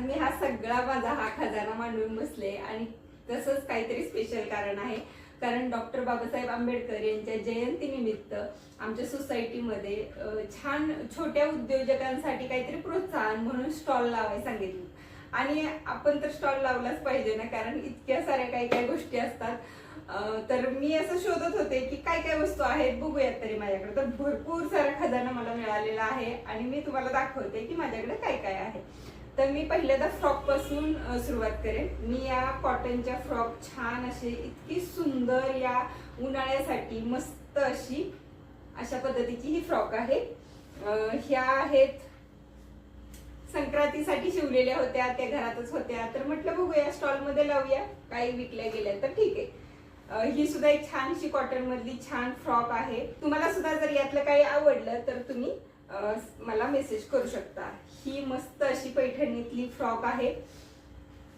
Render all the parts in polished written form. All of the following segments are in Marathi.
मी हा सगळा माझा हा खजाना मांडून बसले आणि तसंच काहीतरी स्पेशल कारण आहे. कारण डॉक्टर बाबासाहेब आंबेडकर यांच्या जयंतीनिमित्त आमच्या सोसायटीमध्ये छान छोट्या उद्योजकांसाठी काहीतरी प्रोत्साहन म्हणून स्टॉल लावायला सांगितलं. आणि आपण तर स्टॉल लावलाच पाहिजे ना, कारण इतक्या साऱ्या काही काही गोष्टी असतात. तर मी असं शोधत होते की काय काय वस्तू आहेत, बघूयात तरी माझ्याकडे. तर भरपूर सारा खजाना मला मिळालेला आहे आणि मी तुम्हाला दाखवते की माझ्याकडे काय काय आहे. तर मी पहिल्यांदा फ्रॉक पासून सुरुवात करेन. मी या कॉटनच्या फ्रॉक छान असे इतकी सुंदर या उन्हाळ्यासाठी मस्त अशी अशा पद्धतीची ही फ्रॉक आहे. ह्या आहेत संक्रांतीसाठी शिवलेल्या होत्या, त्या घरातच होत्या. तर म्हटलं बघूया स्टॉल मध्ये लावूया, काही विकल्या गेल्या तर ठीक आहे. ही सुद्धा एक छानशी कॉटन मधली छान फ्रॉक आहे. तुम्हाला सुद्धा जर यातलं काही आवडलं तर तुम्ही मला मेसेज करू शकता. ही मस्त अशी पैठणीतली फ्रॉक आहे.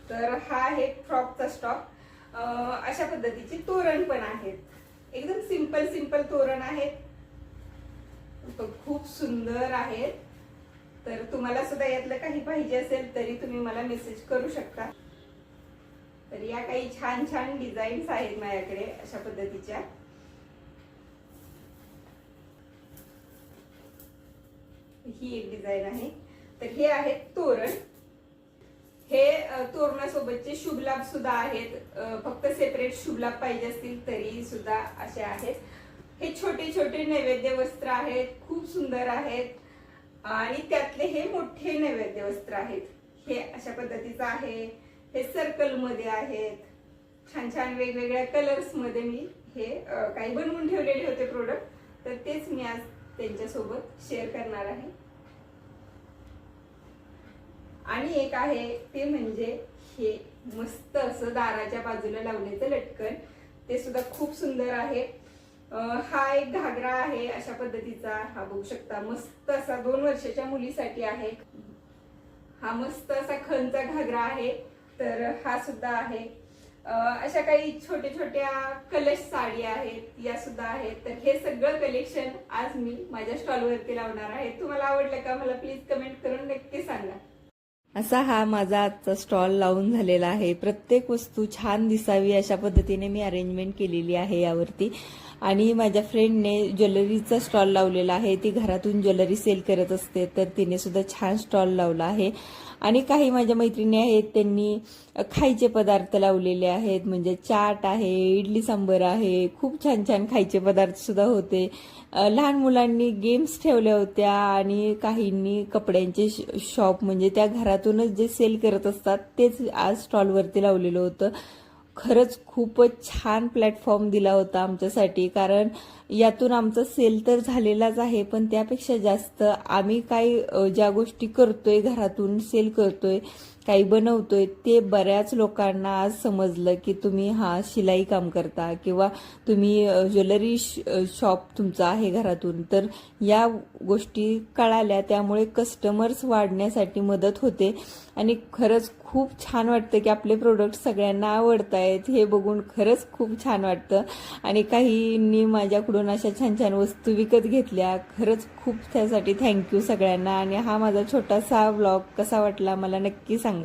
तर हा आहे फ्रॉकचा स्टॉक. अशा पद्धतीची तोरण पण आहेत, एकदम सिंपल सिंपल तोरण आहेत, खूप सुंदर आहेत. तर तुम्हाला सुद्धा यातलं काही पाहिजे असेल तरी तुम्ही मला मेसेज करू शकता. तर या काही छान छान डिझाईन्स आहेत माझ्याकडे अशा पद्धतीच्या. ही एक डिझाईन आहे. तर हे आहेत तोरण. हे तोरणासोबतचे शुभलाभ सुद्धा आहेत. फक्त सेपरेट शुभलाभ पाहिजे असतील तरी सुद्धा असे आहेत. हे छोटे छोटे नैवेद्य वस्त्र आहेत, खूप सुंदर आहेत. आणि त्यातले हे मोठे नैवेद्य वस्त्र आहेत. हे अशा पद्धतीचं आहे. हे सर्कल मध्ये आहेत, छान छान वेगवेगळ्या कलर्स मध्ये. मी हे काही बनवून ठेवलेले होते प्रोडक्ट, तर तेच मी आज त्यांच्यासोबत शेअर करणार आहे. आणि एक आहे ते म्हणजे हे मस्त असं दाराच्या बाजूला लावण्याचं लटकन. ते सुद्धा खूप सुंदर आहे. हा एक घागरा आहे अशा पद्धतीचा. हा बघू शकता मस्त असा 2 वर्षाच्या मुलीसाठी आहे. हा मस्त असा खणचा घागरा आहे. तर हा सुद्धा आहे. अशा काही छोट्या छोट्या कलश साडी आहेत, या सुद्धा आहेत. तर हे सगळं कलेक्शन आज मी माझ्या स्टॉलवरती लावणार आहे. तुम्हाला आवडलं का मला प्लीज कमेंट करून नक्की सांगा. असा हा माझा आजचा स्टॉल लावून झालेला आहे. प्रत्येक वस्तू छान दिसावी अशा पद्धतीने मी अरेंजमेंट केलेली आहे यावरती. आणि माझ्या फ्रेंडने ज्वेलरीचा स्टॉल लावलेला आहे. ती घरातून ज्वेलरी सेल करत असते, तर तिने सुद्धा छान स्टॉल लावला आहे. आणि काही माझ्या मैत्रिणी आहेत त्यांनी खायचे पदार्थ लावलेले आहेत, म्हणजे चाट आहे, इडली सांबर आहे, खूप छान छान खायचे पदार्थ सुद्धा होते. लहान मुलांनी गेम्स ठेवल्या होत्या आणि काहींनी कपड्यांचे शॉप, म्हणजे त्या घरातूनच जे सेल करत असतात तेच आज स्टॉलवरती लावलेलं होतं. खरंच खूपच छान प्लॅटफॉर्म दिला होता आमच्यासाठी, कारण यातून आमचा सेल तर झालेलाच आहे, पण त्यापेक्षा जास्त आम्ही काही ज्या गोष्टी करतोय, घरातून सेल करतोय, काही बनवतोय, ते बऱ्याच लोकांना आज समजलं की तुम्ही शिलाई काम करता किंवा तुम्ही ज्वेलरी शॉप तुमचं आहे घरातून. तर या गोष्टी कळाल्या, त्यामुळे कस्टमर्स वाढण्यासाठी मदत होते. आणि खरंच खूप छान वाटतं की आपले प्रोडक्ट सगळ्यांना आवडत आहेत. हे बघून खरंच खूप छान वाटतं. आणि काहींनी माझ्याकडून अशा छान छान वस्तू विकत घेतल्या. खरंच खूप त्यासाठी थँक्यू सगळ्यांना. आणि हा माझा छोटासा व्लॉग कसा वाटला मला नक्की सांगा.